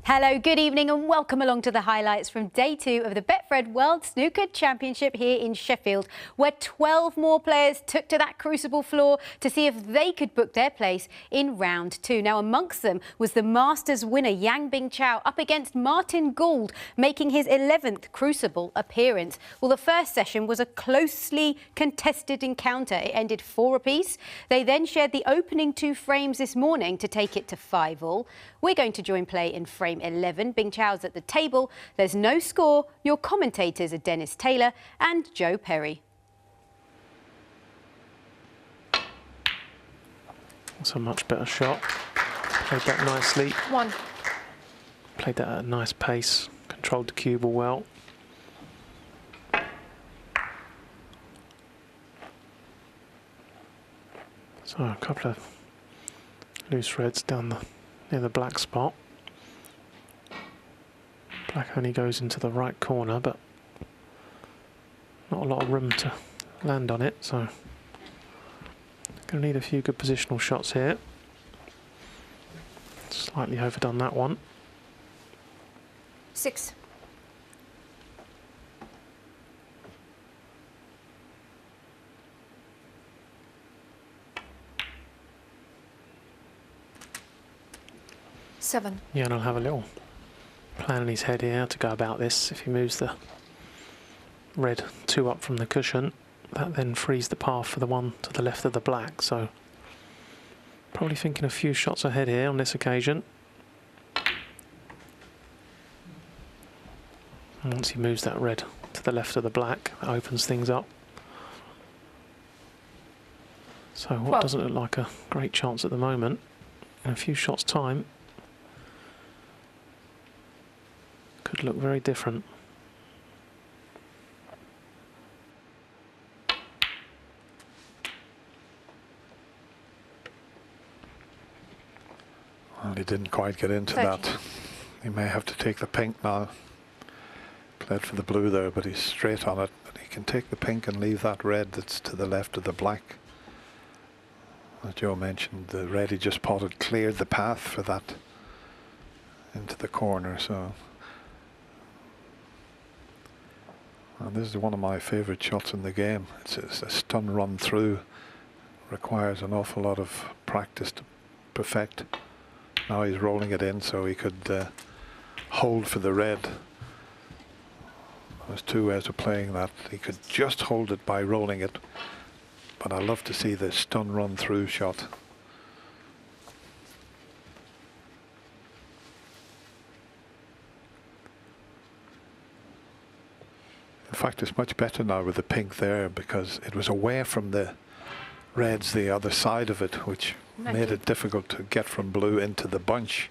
Hello, good evening and welcome along to the highlights from day 2 of the Betfred World Snooker Championship here in Sheffield, where 12 more players took to that crucible floor to see if they could book their place in round 2. Now, amongst them was the Masters winner Yang Bingqiao up against Martin Gould, making his 11th crucible appearance. Well, the first session was a closely contested encounter. It ended 4 apiece. They then shared the opening 2 frames this morning to take it to 5-all. We're going to join play in frame 11. Bingqiao's at the table. There's no score. Your commentators are Dennis Taylor and Joe Perry. That's a much better shot. Played that nicely. 1. Played that at a nice pace. Controlled the cue ball well. So a couple of loose reds down near the black spot. Black only goes into the right corner, but not a lot of room to land on it, so going to need a few good positional shots here. Slightly overdone that one. 6. Seven. Yeah, and I'll have a little plan in his head here to go about this. If he moves the red 2 up from the cushion, that then frees the path for the one to the left of the black. So probably thinking a few shots ahead here on this occasion. And once he moves that red to the left of the black, that opens things up. So what doesn't look like a great chance at the moment, in a few shots' time, could look very different. Well, he didn't quite get into that. He may have to take the pink now. Played for the blue there, but he's straight on it. But he can take the pink and leave that red that's to the left of the black. As Joe mentioned, the red he just potted cleared the path for that into the corner. So. And this is one of my favourite shots in the game. It's a stun run through. Requires an awful lot of practice to perfect. Now he's rolling it in so he could hold for the red. There's 2 ways of playing that. He could just hold it by rolling it. But I love to see the stun run through shot. In fact, it's much better now with the pink there because it was away from the reds the other side of it, which made it difficult to get from blue into the bunch.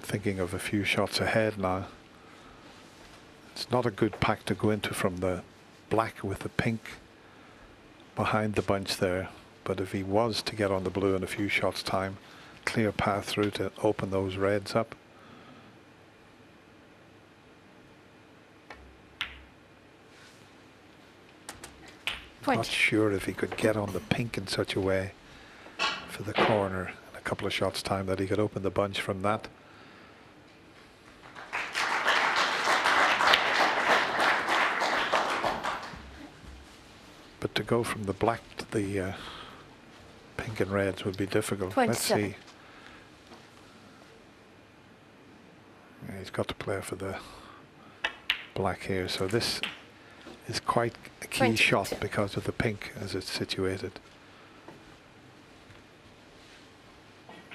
Thinking of a few shots ahead now. It's not a good pack to go into from the black with the pink behind the bunch there, but if he was to get on the blue in a few shots time, clear path through to open those reds up. Not sure if he could get on the pink in such a way for the corner in a couple of shots time that he could open the bunch from that. But to go from the black to the pink and reds would be difficult. Let's see. Yeah, he's got to play for the black here, so this is quite a key shot because of the pink as it's situated.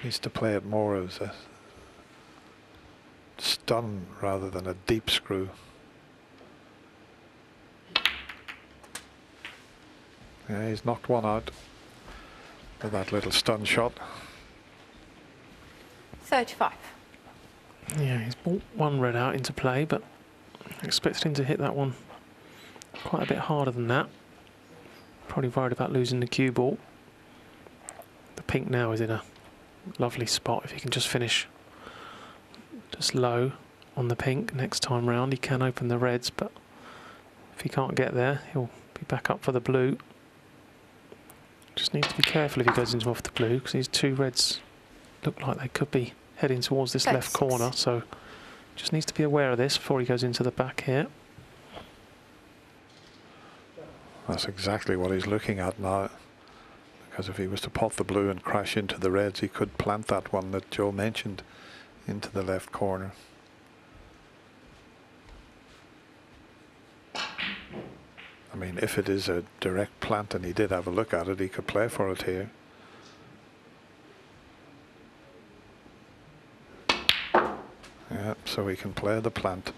Needs to play it more as a stun rather than a deep screw. Yeah, he's knocked one out with that little stun shot. 35. Yeah, he's brought one red out into play, but I expected him to hit that one quite a bit harder than that. Probably worried about losing the cue ball. The pink now is in a lovely spot. If he can just finish just low on the pink next time round, he can open the reds, but if he can't get there, he'll be back up for the blue. Just needs to be careful if he goes into off the blue, because these two reds look like they could be heading towards this left corner, so just needs to be aware of this before he goes into the back here. That's exactly what he's looking at now, because if he was to pot the blue and crash into the reds, he could plant that one that Joe mentioned into the left corner. I mean, if it is a direct plant and he did have a look at it, he could play for it here. Yeah, so he can play the plant,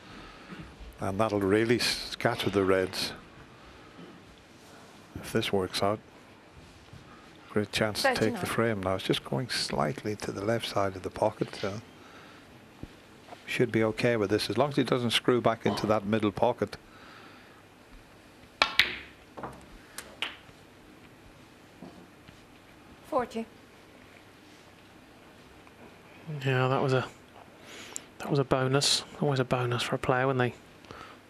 and that'll really scatter the reds. If this works out, great chance to take the frame now. It's just going slightly to the left side of the pocket, so should be okay with this as long as he doesn't screw back into that middle pocket. Yeah, that was a bonus. Always a bonus for a player when they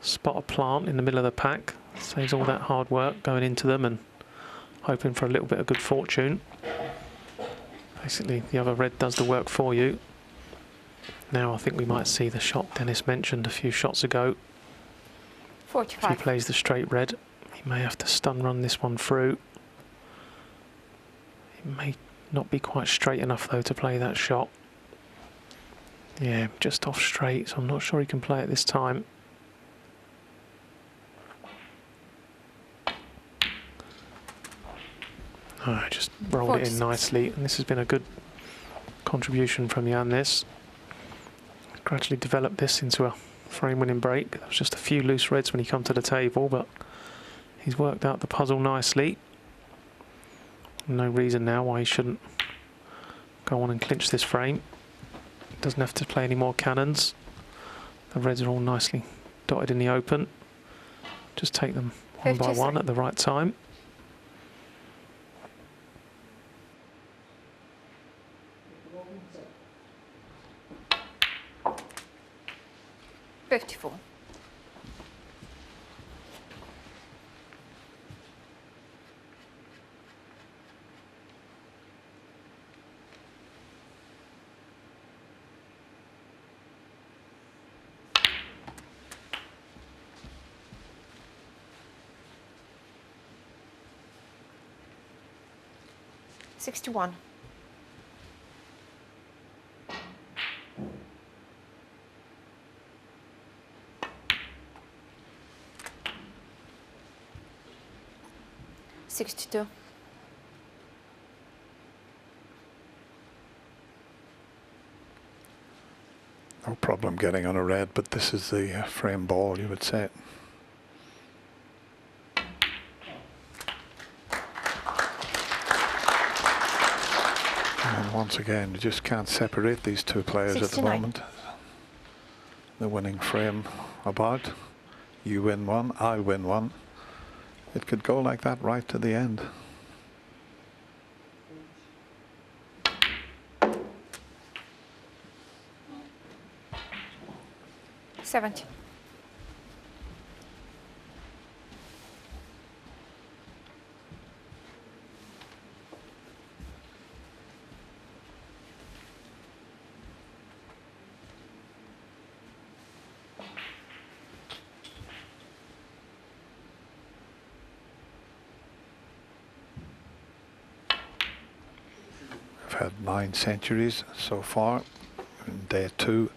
spot a plant in the middle of the pack. Saves all that hard work going into them and hoping for a little bit of good fortune. Basically, the other red does the work for you. Now I think we might see the shot Dennis mentioned a few shots ago. 45. If he plays the straight red, he may have to stun run this one through. It may not be quite straight enough though to play that shot. Yeah, just off straight, so I'm not sure he can play it this time. Oh, just rolled it in nicely, and this has been a good contribution from Jan. This gradually developed this into a frame-winning break. There was just a few loose reds when he come to the table, but he's worked out the puzzle nicely. No reason now why he shouldn't go on and clinch this frame. Doesn't have to play any more cannons. The reds are all nicely dotted in the open. Just take them one by one at the right time. 54. $61. $62. No problem getting on a red, but this is the frame ball, you would say. And once again, you just can't separate these two players 69. at the moment. The winning frame about. You win one, I win one. It could go like that right to the end. $70. I've had 9 centuries so far in day 2.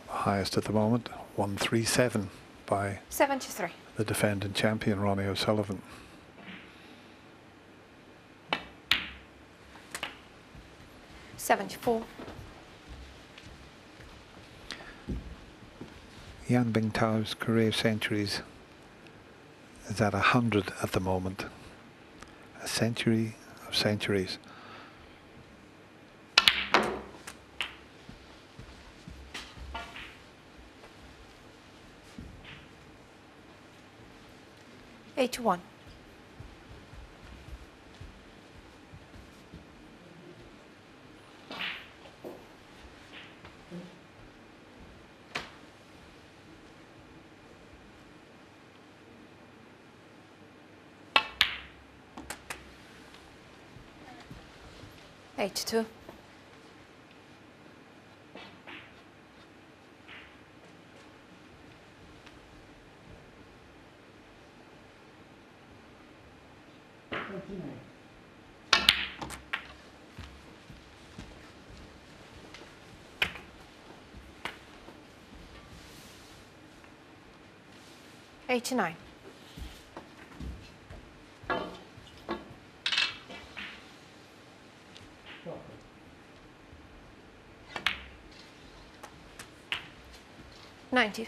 Highest at the moment, 137 by 73. the defending champion Ronnie O'Sullivan. $74. Yan Bingtao's career centuries is at 100 at the moment. A century of centuries. 81. H2. H9. $90.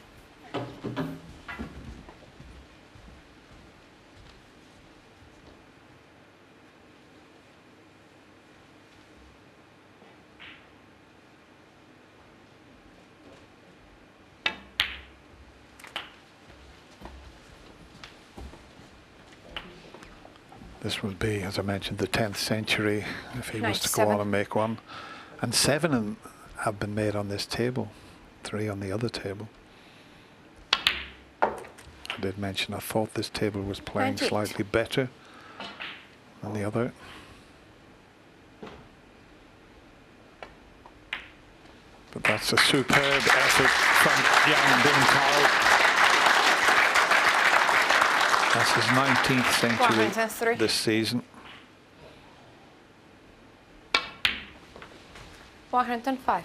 This will be, as I mentioned, the 10th century if he was to go 97. on and make one. And 7 have been made on this table, 3 on the other table. I did mention I thought this table was playing 98. slightly better than the other. But that's a superb effort from Yang Bing-Tao. That's his 19th century 103. this season. 105.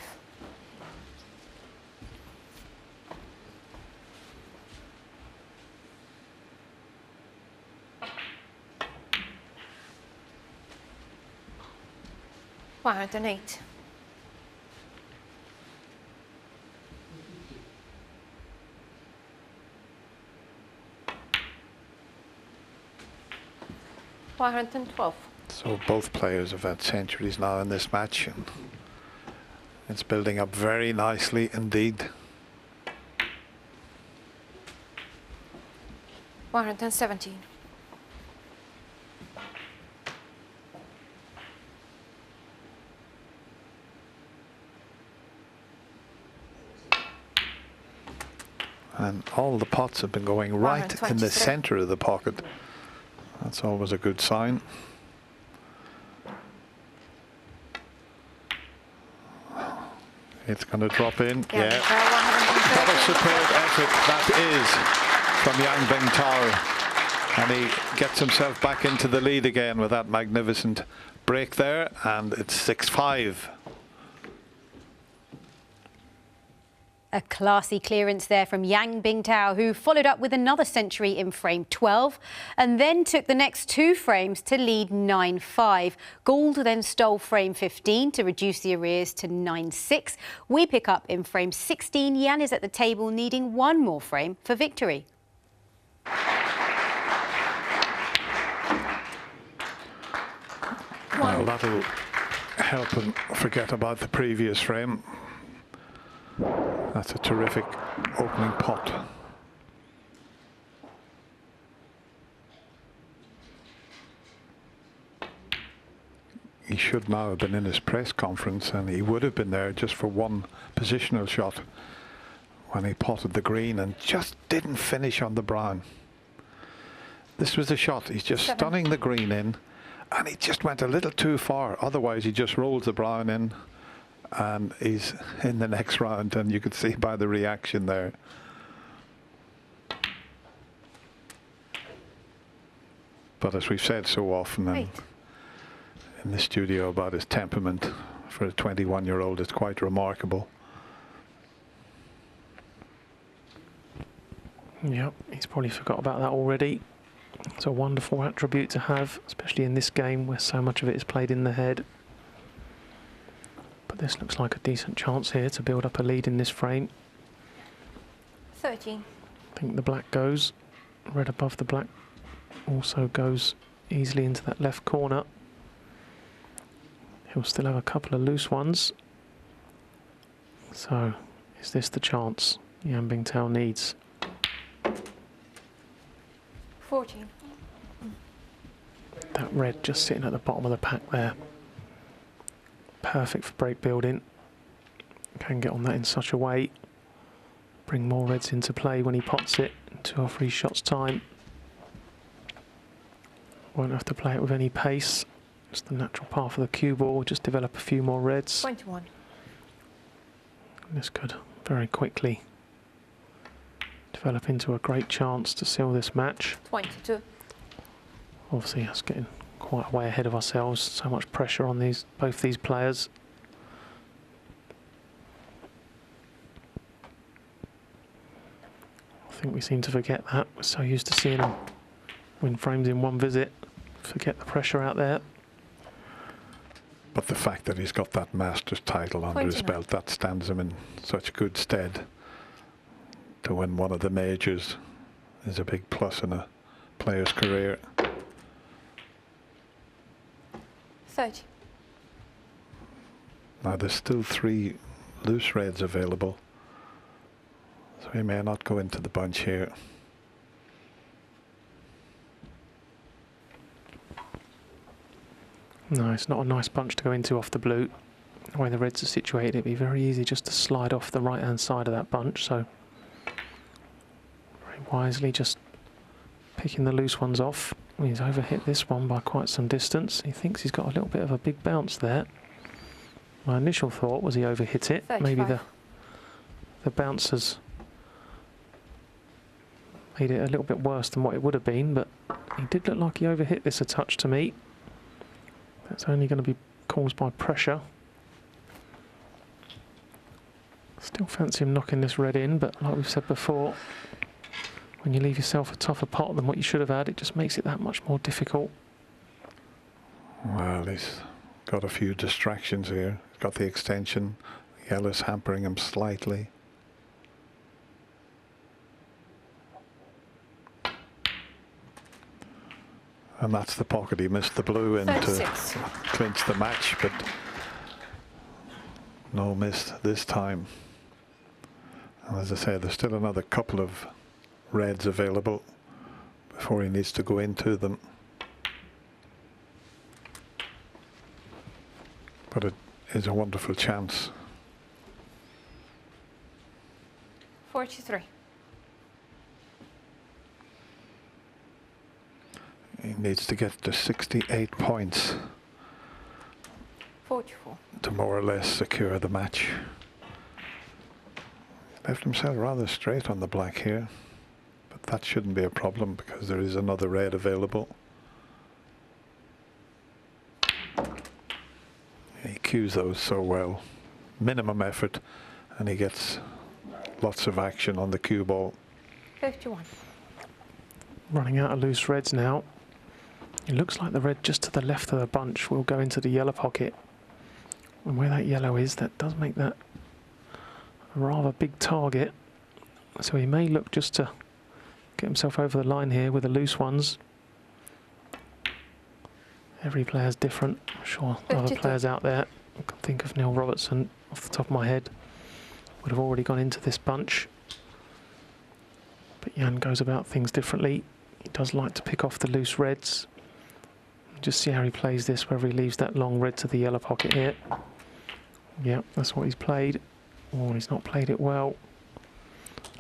$108. 112. So both players have had centuries now in this match, and it's building up very nicely indeed. 117. And all the pots have been going right in the 123. center of the pocket. That's always a good sign. It's going to drop in. Yeah. What a superb effort that is from Yang Bing-Tao. And he gets himself back into the lead again with that magnificent break there. And it's 6-5. A classy clearance there from Yang Bing-Tao, who followed up with another century in frame 12 and then took the next 2 frames to lead 9-5. Gould then stole frame 15 to reduce the arrears to 9-6. We pick up in frame 16. Yan is at the table needing 1 more frame for victory. Well, that'll help him forget about the previous frame. That's a terrific opening pot. He should now have been in his press conference, and he would have been there just for one positional shot when he potted the green and just didn't finish on the brown. This was the shot. He's just stunning the green in, and he just went a little too far. Otherwise, he just rolls the brown in, and he's in the next round, and you could see by the reaction there. But as we've said so often in the studio about his temperament, for a 21-year-old, it's quite remarkable. Yep, he's probably forgot about that already. It's a wonderful attribute to have, especially in this game where so much of it is played in the head. But this looks like a decent chance here to build up a lead in this frame. 13. I think the black goes. Red above the black also goes easily into that left corner. He'll still have a couple of loose ones. So, is this the chance Yan Bing-Tao needs? 14. That red just sitting at the bottom of the pack there. Perfect for break building. Can get on that in such a way. Bring more reds into play when he pots it in 2 or 3 shots time. Won't have to play it with any pace. Just the natural path of the cue ball. Just develop a few more reds. 21. This could very quickly develop into a great chance to seal this match. 22. Obviously, that's getting quite way ahead of ourselves. So much pressure on both these players. I think we seem to forget that. We're so used to seeing them win frames in one visit. Forget the pressure out there. But the fact that he's got that Masters title under his 29. belt, that stands him in such good stead to win one of the majors is a big plus in a player's career. 30. Now there's still 3 loose reds available, so he may not go into the bunch here. No, it's not a nice bunch to go into off the blue. The way the reds are situated, it'd be very easy just to slide off the right-hand side of that bunch, so very wisely just picking the loose ones off. He's overhit this one by quite some distance. He thinks he's got a little bit of a big bounce there. My initial thought was he overhit it. 35. Maybe the bounce has made it a little bit worse than what it would have been, but he did look like he overhit this a touch to me. That's only going to be caused by pressure. Still fancy him knocking this red in, but like we've said before, when you leave yourself a tougher pot than what you should have had, it just makes it that much more difficult. Well, he's got a few distractions here. He's got the extension. The yellow's hampering him slightly. And that's the pocket he missed the blue in to 36. clinch the match, but no miss this time. And as I say, there's still another couple of reds available before he needs to go into them. But it is a wonderful chance. 43. He needs to get to 68 points 44. to more or less secure the match. Left himself rather straight on the black here, but that shouldn't be a problem because there is another red available. He cues those so well. Minimum effort, and he gets lots of action on the cue ball. 51. Running out of loose reds now. It looks like the red just to the left of the bunch will go into the yellow pocket. And where that yellow is, that does make that a rather big target. So he may look just to get himself over the line here with the loose ones. Every player's different. I'm sure other 52. players out there, I can think of Neil Robertson off the top of my head, would have already gone into this bunch. But Jan goes about things differently. He does like to pick off the loose reds. Just see how he plays this, whether he leaves that long red to the yellow pocket here. Yeah, that's what he's played. Oh, he's not played it well.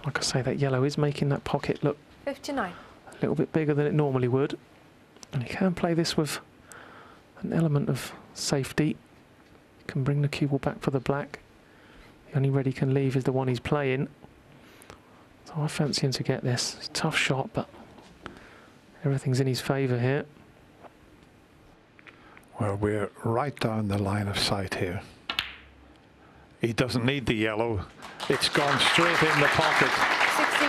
Like I say, that yellow is making that pocket look 59. a little bit bigger than it normally would. And he can play this with an element of safety. He can bring the cue ball back for the black. The only red he can leave is the one he's playing. So I fancy him to get this. It's a tough shot, but everything's in his favour here. Well, we're right down the line of sight here. He doesn't need the yellow. It's gone straight in the pocket. 60.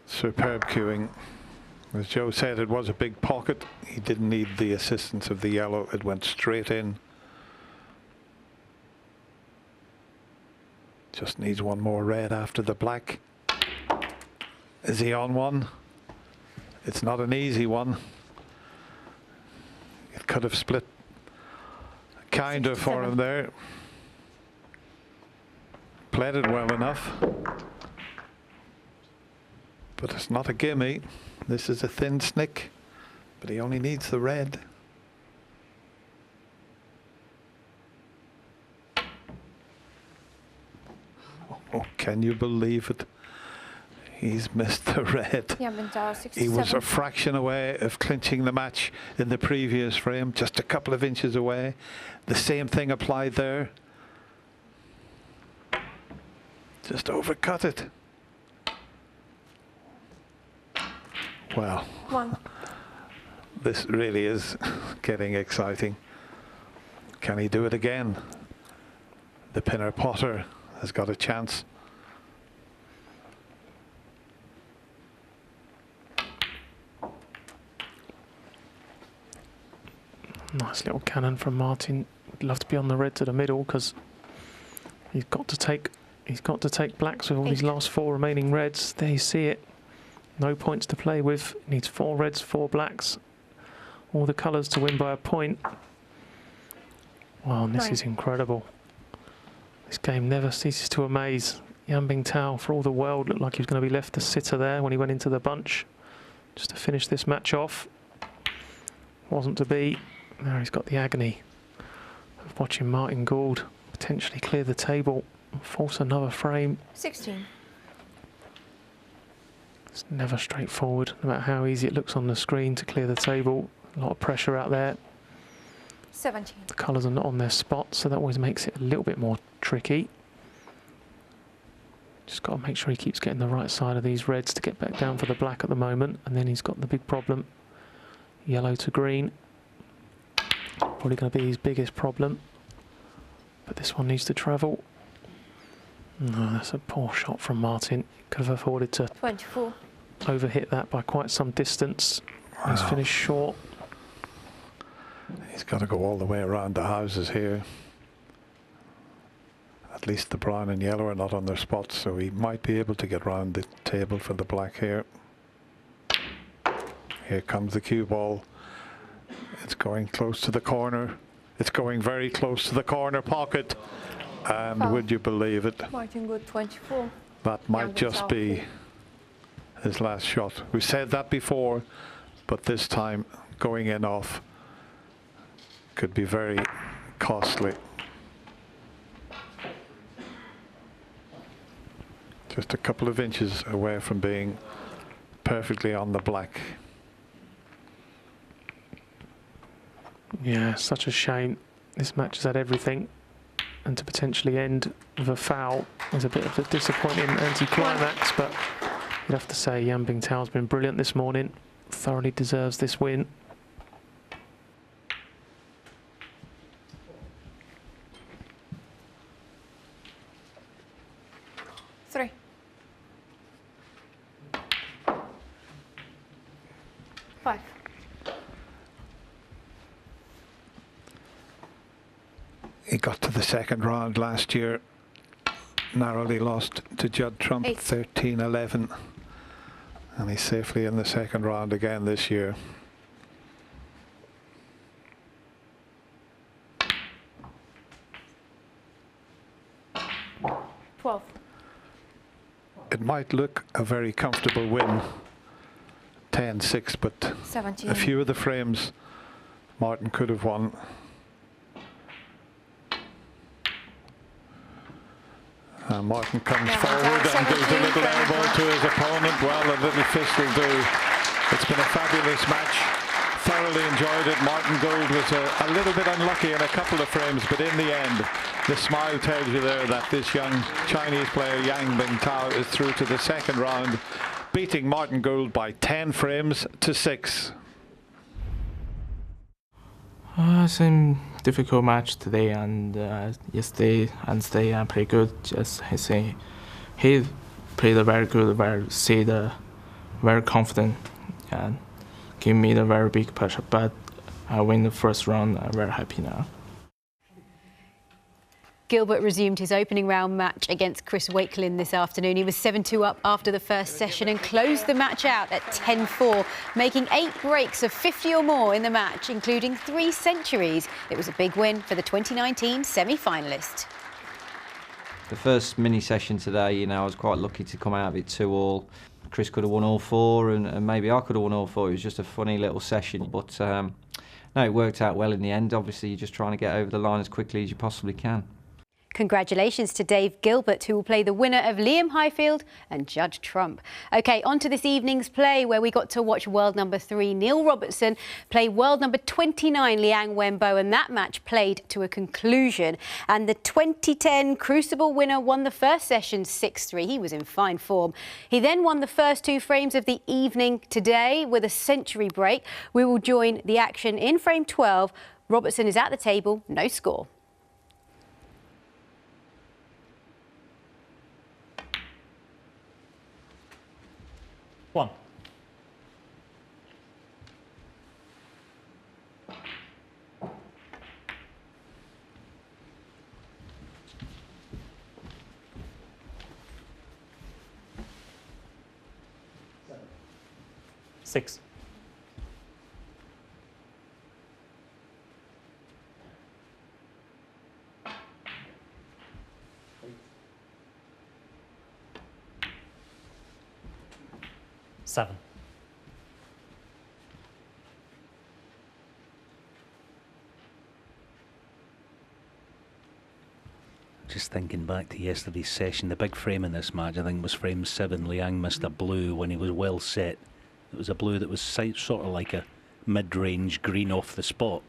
Superb cueing. As Joe said, it was a big pocket. He didn't need the assistance of the yellow. It went straight in. Just needs one more red after the black. Is he on one? It's not an easy one. It could have split kind of for him there. Played it well enough. But it's not a gimme. This is a thin snick, but he only needs the red. Oh, can you believe it? He's missed the red. Jan Bingtao, 67. He was a fraction away of clinching the match in the previous frame, just a couple of inches away. The same thing applied there. Just overcut it. Well, this really is getting exciting. Can he do it again? The pinner Potter has got a chance. Nice little cannon from Martin. Would love to be on the red to the middle because he's got to take blacks with all these last 4 remaining reds. There you see it. No points to play with. Needs 4 reds, 4 blacks. All the colours to win by a point. Wow, and this is incredible. This game never ceases to amaze. Jan Bingtao, for all the world, looked like he was going to be left a sitter there when he went into the bunch. Just to finish this match off. Wasn't to be. Now he's got the agony of watching Martin Gould potentially clear the table and force another frame. 16. It's never straightforward, no matter how easy it looks on the screen to clear the table. A lot of pressure out there. 17. The colours are not on their spot, so that always makes it a little bit more tricky. Just got to make sure he keeps getting the right side of these reds to get back down for the black at the moment, and then he's got the big problem. Yellow to green. Probably going to be his biggest problem. But this one needs to travel. No, that's a poor shot from Martin. Could have afforded to 24. overhit that by quite some distance. Wow. He's finished short. He's got to go all the way around the houses here. At least the brown and yellow are not on their spots, so he might be able to get round the table for the black here. Here comes the cue ball. It's going close to the corner. It's going very close to the corner pocket. And would you believe it? Martin Gould, 24. That might just be his last shot. We said that before, but this time going in off could be very costly. Just a couple of inches away from being perfectly on the black. Yeah, such a shame. This match has had everything, and to potentially end with a foul is a bit of a disappointing anti-climax, but you'd have to say Jan Bingtao's been brilliant this morning. Thoroughly deserves this win. Three. Five. He got to the second round last year, narrowly lost to Judd Trump, 13-11, and he's safely in the second round again this year. It might look a very comfortable win, 10-6, but 17. a few of the frames Martin could have won. Martin comes forward and gives a little elbow to his opponent. Well, a little fist will do. It's been a fabulous match. Thoroughly enjoyed it. Martin Gould was a little bit unlucky in a couple of frames, but in the end, the smile tells you there that this young Chinese player, Jan Bingtao, is through to the second round, beating Martin Gould by 10 frames to 6. It's a difficult match today, and yesterday and today I played good. Just I say he played very good, very confident, and give me the very big pressure. But I win the first round. I'm very happy now. Gilbert resumed his opening round match against Chris Wakelin this afternoon. He was 7-2 up after the first session and closed the match out at 10-4, making 8 breaks of 50 or more in the match, including 3 centuries. It was a big win for the 2019 semi-finalist. The first mini session today, I was quite lucky to come out of it 2-all. Chris could have won all four, and maybe I could have won all four. It was just a funny little session, but no, it worked out well in the end. Obviously, you're just trying to get over the line as quickly as you possibly can. Congratulations to Dave Gilbert, who will play the winner of Liam Highfield and Judd Trump. OK, on to this evening's play, where we got to watch world number 3 Neil Robertson play world number 29 Liang Wenbo, and that match played to a conclusion. And the 2010 Crucible winner won the first session 6-3. He was in fine form. He then won the first 2 frames of the evening today with a century break. We will join the action in frame 12. Robertson is at the table, no score. One. Six. Seven. Just thinking back to yesterday's session, the big frame in this match, I think, was frame 7. Liang missed a blue when he was well set. It was a blue that was sort of like a mid-range green off the spot.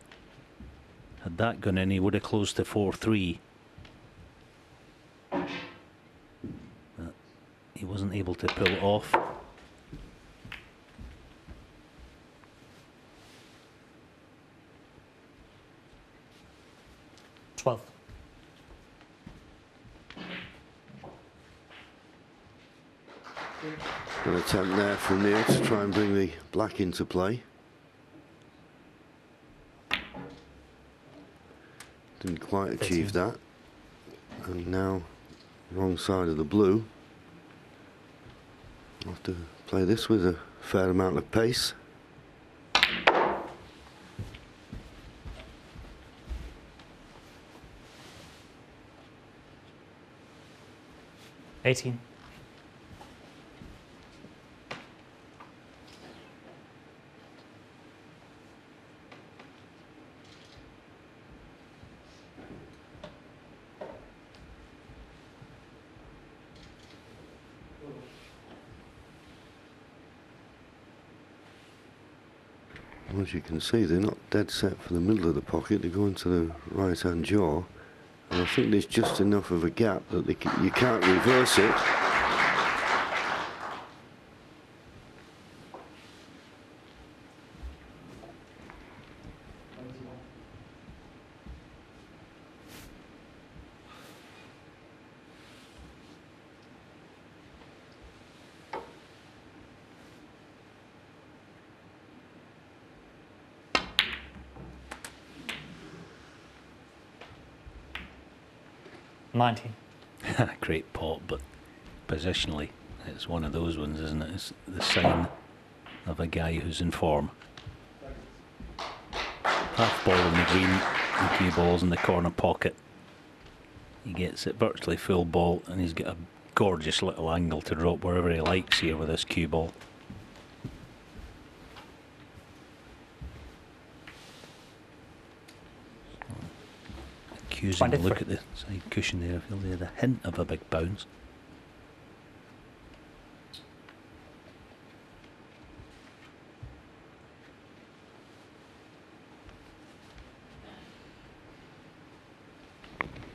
Had that gone in, he would have closed to 4-3. But he wasn't able to pull it off. An attempt there from Neil to try and bring the black into play. Didn't quite achieve that. And now, wrong side of the blue. I'll have to play this with a fair amount of pace. $18. As you can see, they're not dead set for the middle of the pocket. They go into the right-hand jaw. And I think there's just enough of a gap that you can't reverse it. Great pot, but positionally, it's one of those ones, isn't it? It's the sign of a guy who's in form. Half ball in the green, the cue ball's in the corner pocket. He gets it virtually full ball, and he's got a gorgeous little angle to drop wherever he likes here with this cue ball. Accusing, look at the side cushion there. I feel they had a hint of a big bounce.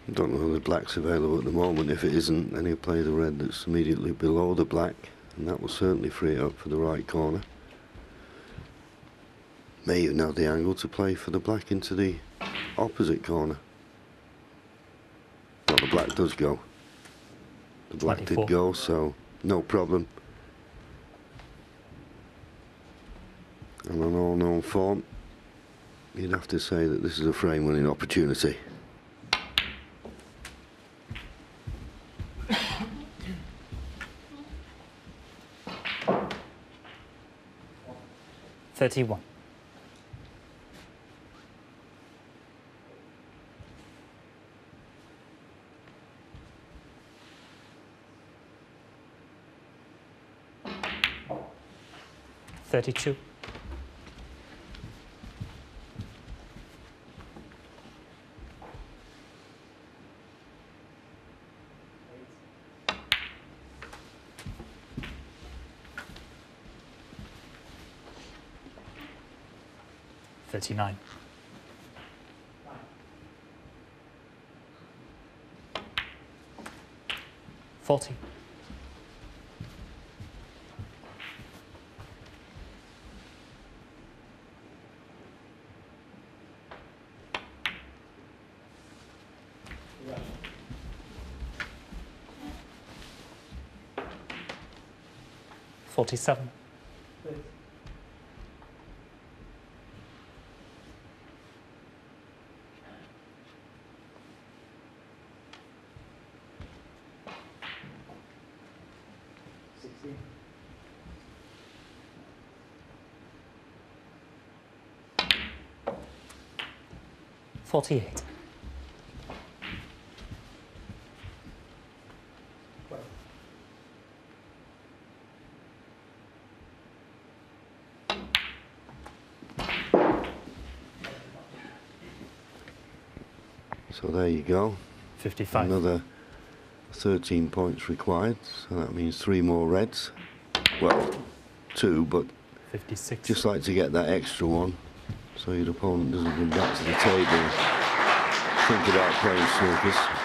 I don't know whether black's available at the moment. If it isn't, then he'll play the red that's immediately below the black, and that will certainly free it up for the right corner. May even have the angle to play for the black into the opposite corner. Well, the black does go. The black 24. did go, so no problem. And on all known form, you'd have to say that this is a frame-winning opportunity. $31. 32. $39. 40. $47. $48. So there you go. 55. Another 13 points required, so that means 3 more reds. Well, 2, but 56. just like to get that extra one, so your opponent doesn't come back to the table and think about playing snookers.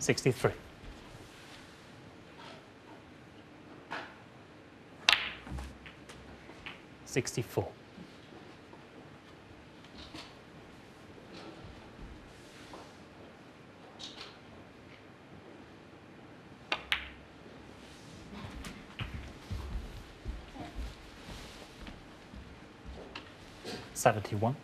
$63. $64. $71.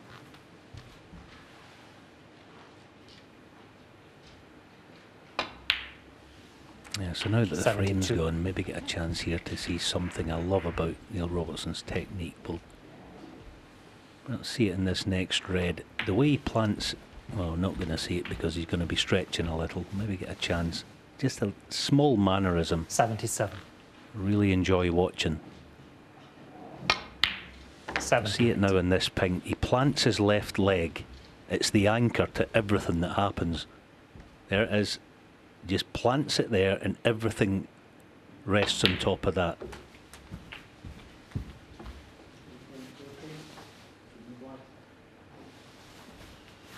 Yeah, so now that the 72. frame's gone, maybe get a chance here to see something I love about Neil Robertson's technique. We'll see it in this next red. The way he plants, well, I'm not going to see it because he's going to be stretching a little. Maybe get a chance. Just a small mannerism. 77. Really enjoy watching. 70. See it now in this ping. He plants his left leg. It's the anchor to everything that happens. There it is. Just plants it there and everything rests on top of that.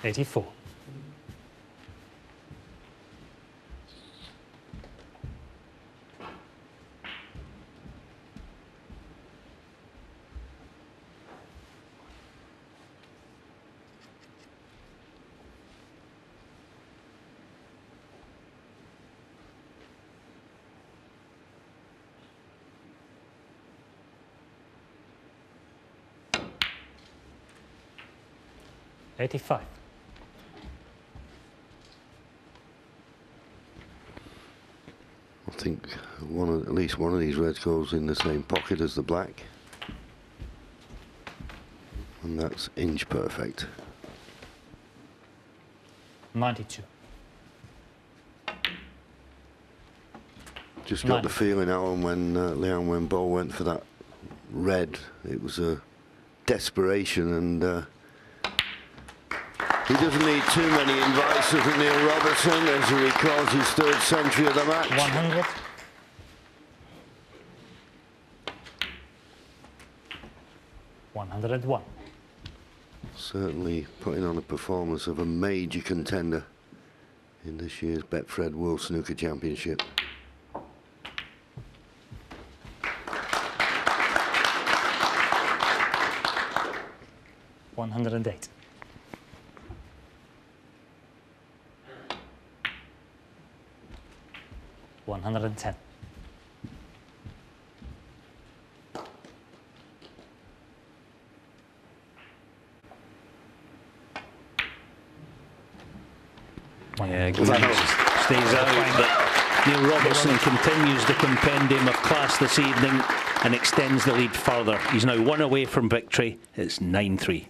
$84. $85. I think at least one of these reds goes in the same pocket as the black. And that's inch perfect. 92. Just got the feeling, Alan, when Bo went for that red, it was a desperation, and he doesn't need too many invites, doesn't Neil Robertson, as he records his 3rd century of the match. 100. $101. Certainly putting on a performance of a major contender in this year's Betfred World Snooker Championship. $108. $110. Yeah, stays out, but Neil Robertson continues the compendium of class this evening and extends the lead further. He's now 1 away from victory. It's 9-3.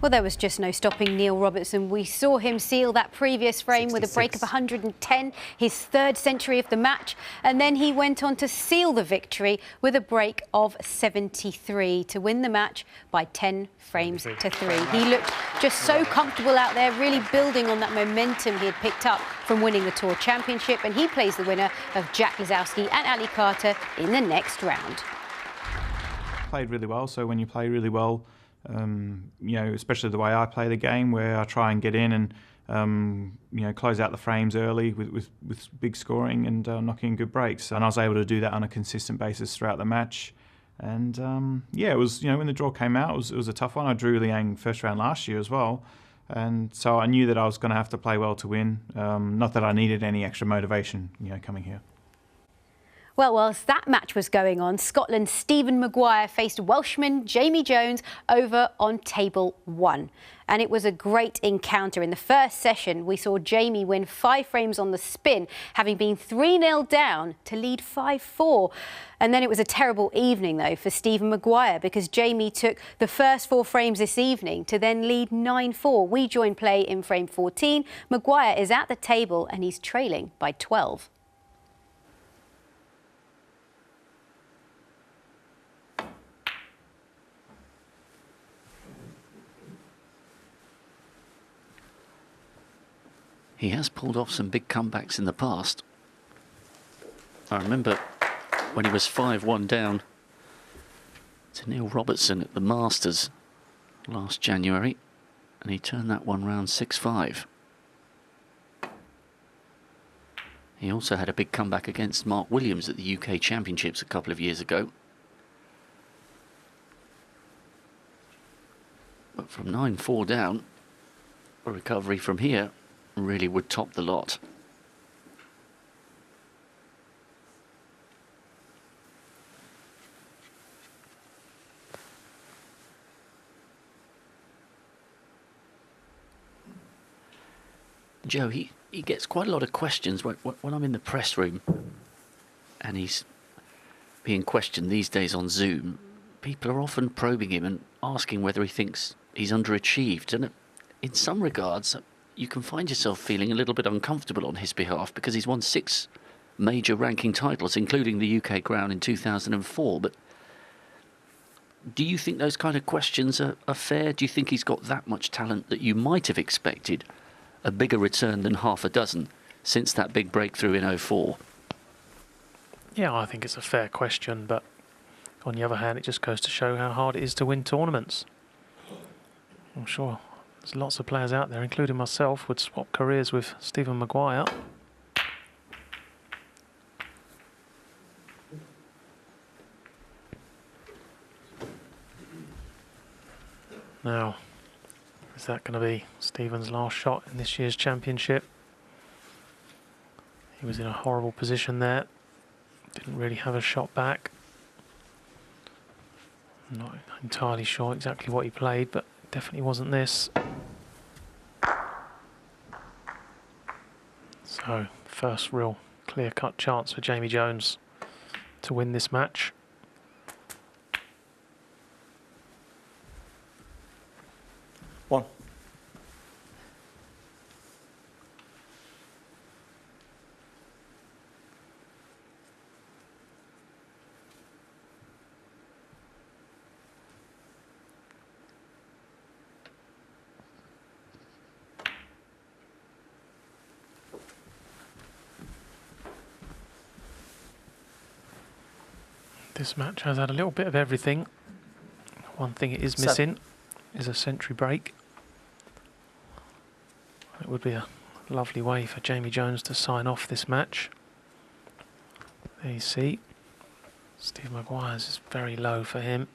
Well, there was just no stopping Neil Robertson. We saw him seal that previous frame 66. with a break of 110, his 3rd century of the match. And then he went on to seal the victory with a break of 73 to win the match by 10 frames to 3. He looked just so comfortable out there, really building on that momentum he had picked up from winning the Tour Championship. And he plays the winner of Jack Lisowski and Ali Carter in the next round. Played really well, so when you play really well, you know, especially the way I play the game, where I try and get in and you know, close out the frames early with big scoring and knocking in good breaks. And I was able to do that on a consistent basis throughout the match. And yeah, it was, you know, when the draw came out, it was a tough one. I drew Liang first round last year as well, and so I knew that I was going to have to play well to win. Not that I needed any extra motivation, you know, coming here. Well, whilst that match was going on, Scotland's Stephen Maguire faced Welshman Jamie Jones over on table 1. And it was a great encounter. In the first session, we saw Jamie win 5 frames on the spin, having been 3-0 down to lead 5-4. And then it was a terrible evening, though, for Stephen Maguire, because Jamie took the first 4 frames this evening to then lead 9-4. We join play in frame 14. Maguire is at the table and he's trailing by 12. He has pulled off some big comebacks in the past. I remember when he was 5-1 down to Neil Robertson at the Masters last January, and he turned that one round 6-5. He also had a big comeback against Mark Williams at the UK Championships a couple of years ago. But from 9-4 down, a recovery from here really would top the lot. Joe, he gets quite a lot of questions when I'm in the press room and he's being questioned these days on Zoom. People are often probing him and asking whether he thinks he's underachieved, and in some regards you can find yourself feeling a little bit uncomfortable on his behalf, because he's won 6 major ranking titles, including the UK Crown in 2004. But do you think those kind of questions are fair? Do you think he's got that much talent that you might have expected a bigger return than half a dozen since that big breakthrough in 04? Yeah, I think it's a fair question, but on the other hand, it just goes to show how hard it is to win tournaments. I'm sure there's lots of players out there, including myself, would swap careers with Stephen Maguire. Now, is that going to be Stephen's last shot in this year's championship? He was in a horrible position there. Didn't really have a shot back. I'm not entirely sure exactly what he played, but definitely wasn't this. So, first real clear-cut chance for Jamie Jones to win this match. One. This match has had a little bit of everything. One thing it is missing is a century break. It would be a lovely way for Jamie Jones to sign off this match. There you see, Steve Maguire's is very low for him.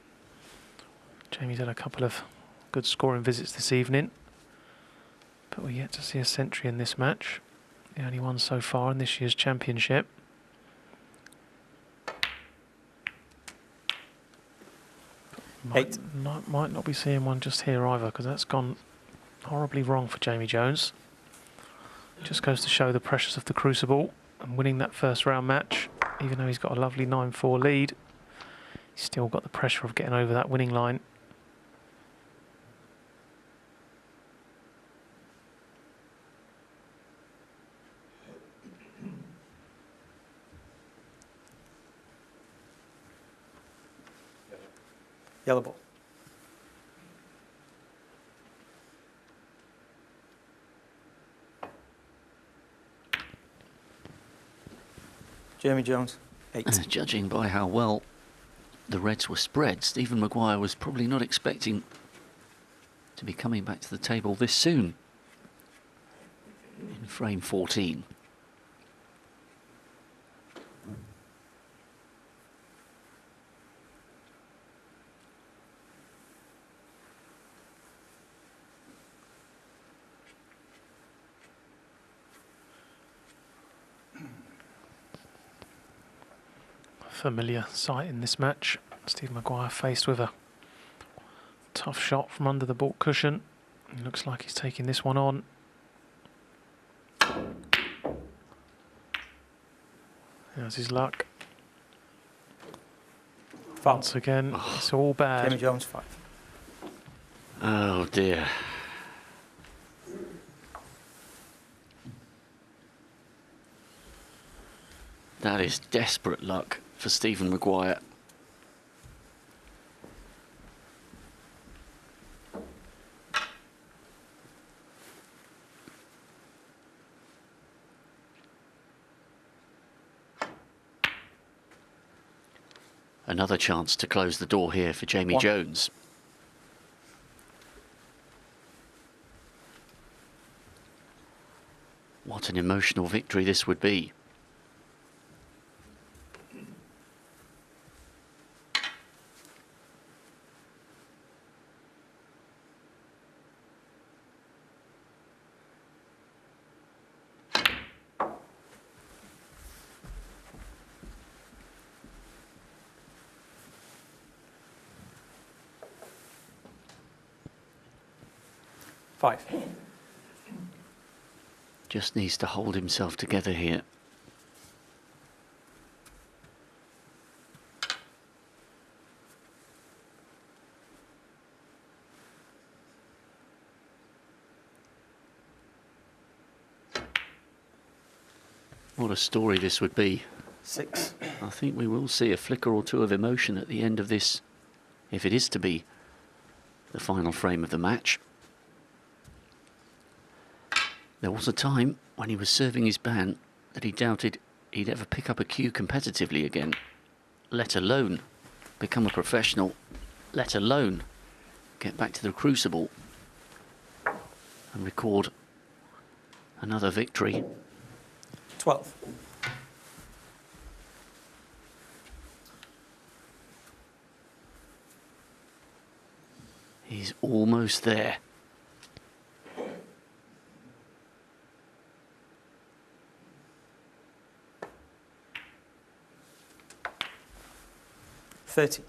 Jamie's had a couple of good scoring visits this evening, but we're yet to see a century in this match. The only one so far in this year's championship. Might not be seeing one just here either, because that's gone horribly wrong for Jamie Jones. Just goes to show the pressures of the Crucible and winning that first round match, even though he's got a lovely 9-4 lead, he's still got the pressure of getting over that winning line. Yellow ball. Jamie Jones, 8. Judging by how well the Reds were spread, Stephen Maguire was probably not expecting to be coming back to the table this soon in frame 14. Familiar sight in this match. Steve Maguire faced with a tough shot from under the baulk cushion. It looks like he's taking this one on. There's his luck. Once again, it's all bad. Jamie Jones, 5. Oh dear. That is desperate luck for Stephen Maguire. Another chance to close the door here for Jamie Jones. What an emotional victory this would be. Just needs to hold himself together here. What a story this would be. 6. I think we will see a flicker or two of emotion at the end of this, if it is to be the final frame of the match. There was a time when he was serving his ban that he doubted he'd ever pick up a cue competitively again, let alone become a professional, let alone get back to the Crucible and record another victory. 12. He's almost there. $30.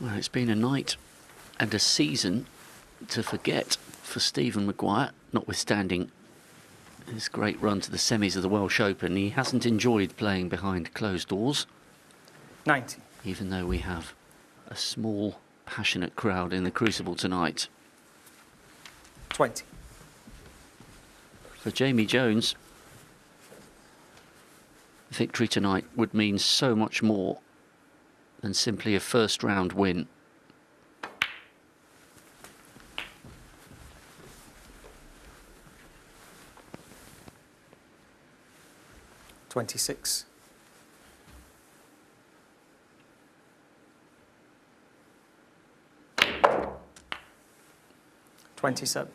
Well, it's been a night and a season to forget for Stephen Maguire, notwithstanding his great run to the semis of the Welsh Open. He hasn't enjoyed playing behind closed doors. 90. Even though we have a small, passionate crowd in the Crucible tonight. 20. For Jamie Jones, victory tonight would mean so much more than simply a first round win. $26. 27.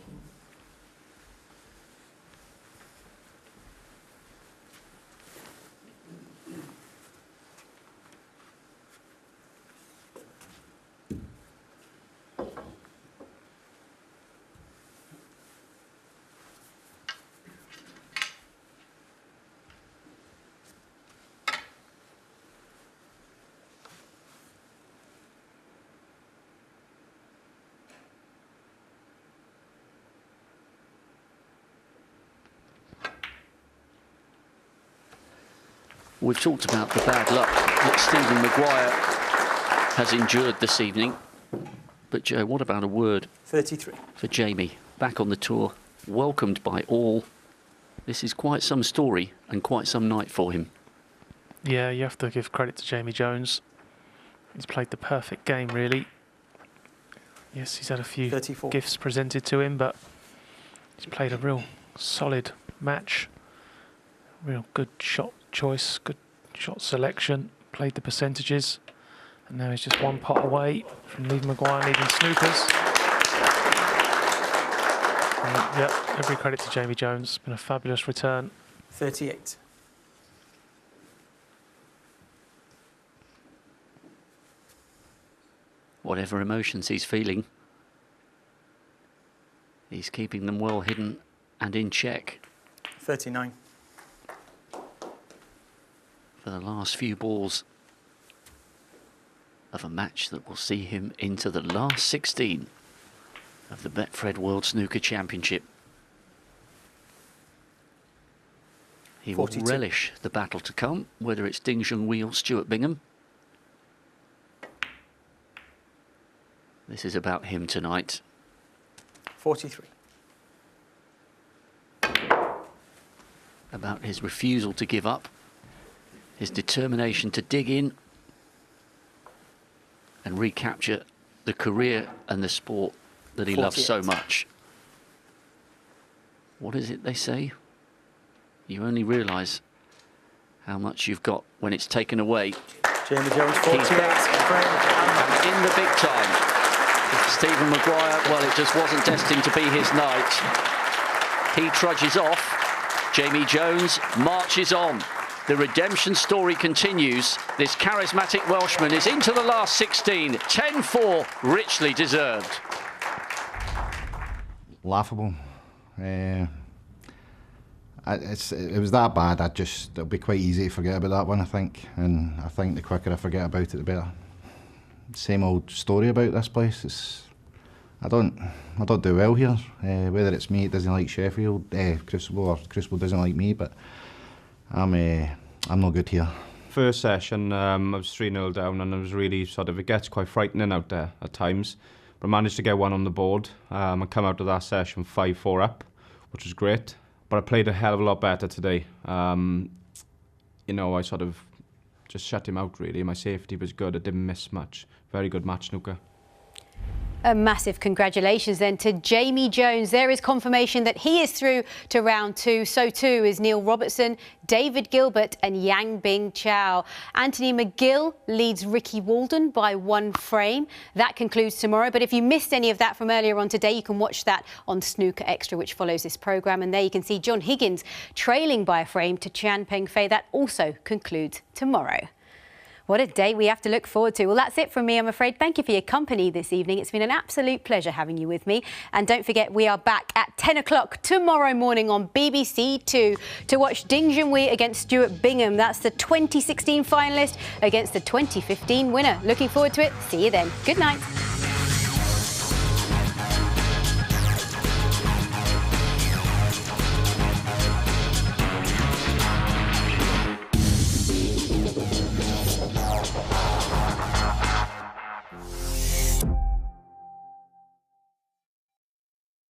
We've talked about the bad luck that Stephen Maguire has endured this evening. But Joe, what about a word 33. for Jamie? Back on the tour, welcomed by all. This is quite some story and quite some night for him. Yeah, you have to give credit to Jamie Jones. He's played the perfect game, really. Yes, he's had a few 34. gifts presented to him, but he's played a real solid match. Real good shot choice, good shot selection, played the percentages, and now he's just one pot away from leaving Maguire needing snookers. Yeah, every credit to Jamie Jones. It's been a fabulous return. 38. Whatever emotions he's feeling, he's keeping them well hidden and in check 39. for the last few balls of a match that will see him into the last 16 of the Betfred World Snooker Championship. He will 42. relish the battle to come, whether it's Ding Junhui or Stuart Bingham. This is about him tonight. 43. About his refusal to give up, his determination to dig in and recapture the career and the sport that he loves so 48. much. What is it they say? You only realise how much you've got when it's taken away. Jamie Jones, 48. He's back and in the big time. Stephen Maguire, well, it just wasn't destined to be his night. He trudges off. Jamie Jones marches on. The redemption story continues. This charismatic Welshman is into the last 16. 10-4, richly deserved. Laughable. It was that bad. It'll be quite easy to forget about that one, I think. And I think the quicker I forget about it, the better. Same old story about this place. I don't do well here. Whether it's me, it doesn't like Sheffield, Crucible, or Crucible doesn't like me. But I'm no good here. First session, I was 3-0 down, and it was really it gets quite frightening out there at times. But I managed to get one on the board. I come out of that session 5-4 up, which was great. But I played a hell of a lot better today. You know, I just shut him out, really. My safety was good. I didn't miss much. Very good match, Snooker. A massive congratulations then to Jamie Jones. There is confirmation that he is through to round 2. So too is Neil Robertson, David Gilbert and Yang Bing Chow. Anthony McGill leads Ricky Walden by 1 frame. That concludes tomorrow. But if you missed any of that from earlier on today, you can watch that on Snooker Extra, which follows this programme. And there you can see John Higgins trailing by a frame to Chan Peng Fei. That also concludes tomorrow. What a day we have to look forward to. Well, that's it from me, I'm afraid. Thank you for your company this evening. It's been an absolute pleasure having you with me. And don't forget, we are back at 10 o'clock tomorrow morning on BBC 2 to watch Ding Junhui against Stuart Bingham. That's the 2016 finalist against the 2015 winner. Looking forward to it. See you then. Good night.